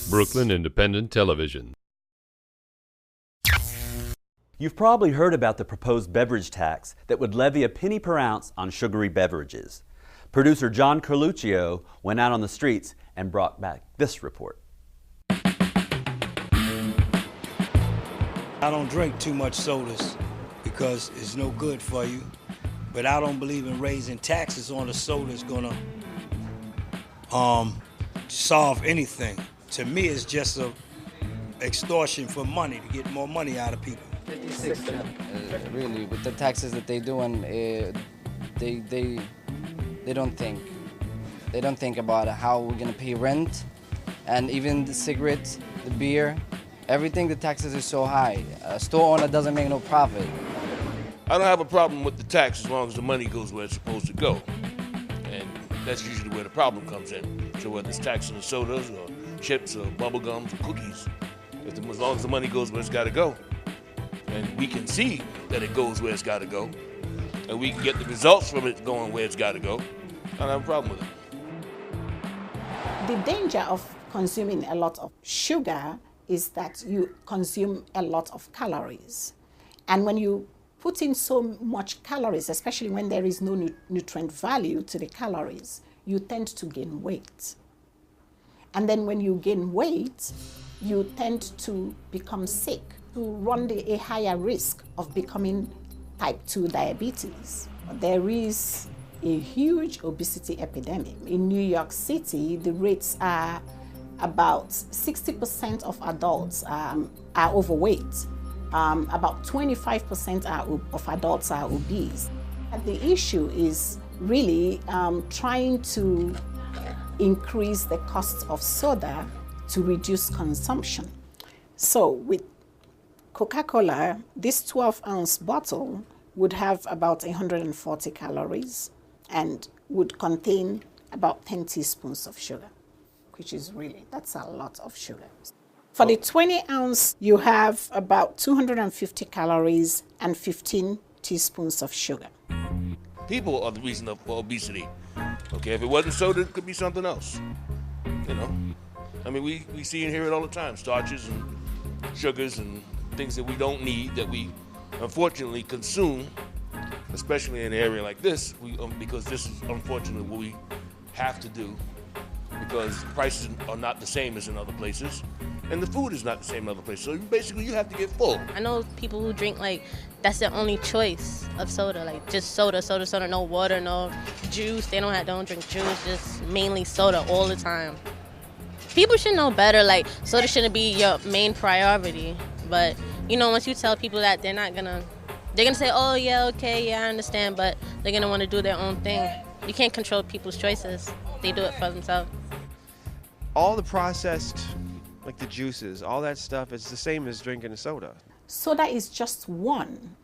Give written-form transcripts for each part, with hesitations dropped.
Brooklyn Independent Television. You've probably heard about the proposed beverage tax that would levy a penny per ounce on sugary beverages. Producer John Carluccio went out on the streets and brought back this report. I don't drink too much sodas because it's no good for you, but I don't believe in raising taxes on the soda is gonna solve anything. To me, it's just a extortion for money to get more money out of people. 56 really, with the taxes that they do, and they don't think. They don't think about how we're gonna pay rent, and even the cigarettes, the beer, everything. The taxes are so high. A store owner doesn't make no profit. I don't have a problem with the tax as long as the money goes where it's supposed to go, and that's usually where the problem comes in. So whether it's taxing the sodas or chips or bubble gums or cookies, as long as the money goes where it's got to go, and we can see that it goes where it's got to go, and we can get the results from it going where it's got to go, I don't have a problem with it. The danger of consuming a lot of sugar is that you consume a lot of calories. And when you put in so much calories, especially when there is no nutrient value to the calories, you tend to gain weight. And then when you gain weight, you tend to become sick, to run a higher risk of becoming type 2 diabetes. There is a huge obesity epidemic. In New York City, the rates are about 60% of adults are overweight. About 25% of adults are obese. And the issue is really trying to increase the cost of soda to reduce consumption. So with Coca-Cola, this 12-ounce bottle would have about 140 calories and would contain about 10 teaspoons of sugar, which is that's a lot of sugar. For the 20-ounce, you have about 250 calories and 15 teaspoons of sugar. People are the reason for obesity. Okay, if it wasn't soda, it could be something else. You know, I mean, we see and hear it all the time: starches and sugars and things that we don't need that we unfortunately consume, especially in an area like this. Because this is unfortunately what we have to do, because prices are not the same as in other places, and the food is not the same in other places. So basically, you have to get full. I know people who drink that's their only choice of soda, just soda, no water, no juice. They don't drink juice, just mainly soda all the time. People should know better. Soda shouldn't be your main priority. But once you tell people that, they're gonna say, oh yeah, okay, yeah, I understand, but they're gonna want to do their own thing. You can't control people's choices. They do it for themselves. All the processed, like the juices, all that stuff, it's the same as drinking a soda. Soda is just one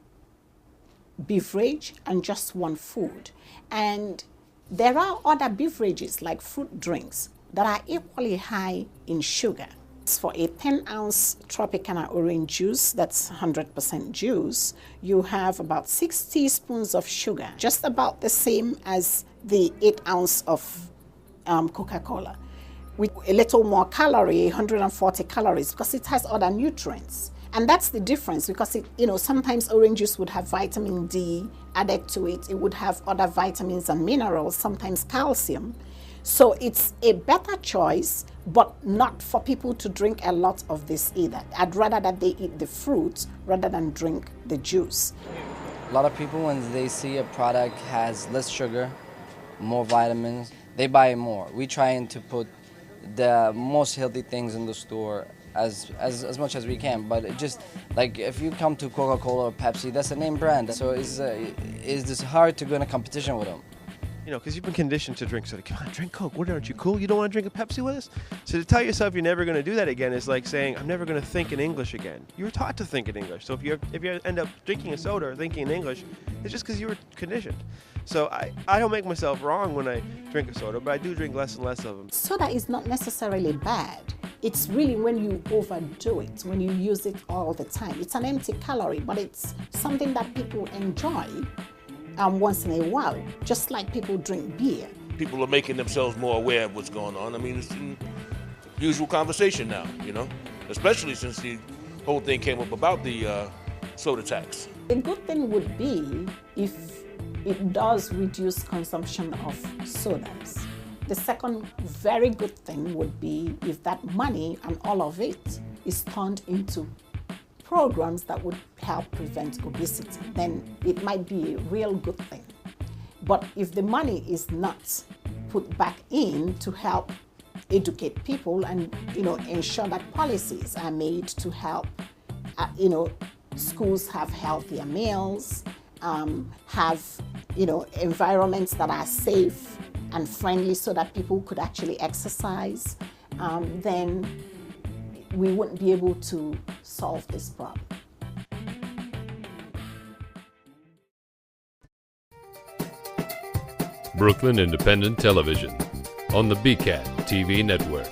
beverage and just one food. And there are other beverages like fruit drinks that are equally high in sugar. For a 10-ounce Tropicana orange juice, that's 100% juice, you have about 6 teaspoons of sugar, just about the same as the 8-ounce of Coca-Cola. With a little more calorie, 140 calories, because it has other nutrients. And that's the difference, because sometimes orange juice would have vitamin D added to it. It would have other vitamins and minerals, sometimes calcium. So it's a better choice, but not for people to drink a lot of this either. I'd rather that they eat the fruit rather than drink the juice. A lot of people, when they see a product has less sugar, more vitamins, they buy it more. We trying to put the most healthy things in the store as much as we can, but it just if you come to Coca-Cola or Pepsi, that's a name brand, so it's just hard to go in a competition with them. Because you've been conditioned to drink soda. Come on, drink Coke. What, aren't you cool? You don't want to drink a Pepsi with us? So to tell yourself you're never going to do that again is like saying, I'm never going to think in English again. You were taught to think in English. So if you end up drinking a soda or thinking in English, it's just because you were conditioned. So I don't make myself wrong when I drink a soda, but I do drink less and less of them. Soda is not necessarily bad. It's really when you overdo it, when you use it all the time. It's an empty calorie, but it's something that people enjoy once in a while, just like people drink beer. People are making themselves more aware of what's going on. I mean, usual conversation now, especially since the whole thing came up about the soda tax. The good thing would be if it does reduce consumption of sodas. The second very good thing would be if that money and all of it is turned into programs that would help prevent obesity. Then it might be a real good thing. But if the money is not put back in to help educate people and ensure that policies are made to help schools have healthier meals, have environments that are safe and friendly so that people could actually exercise, then we wouldn't be able to solve this problem. Brooklyn Independent Television on the BCAT TV network.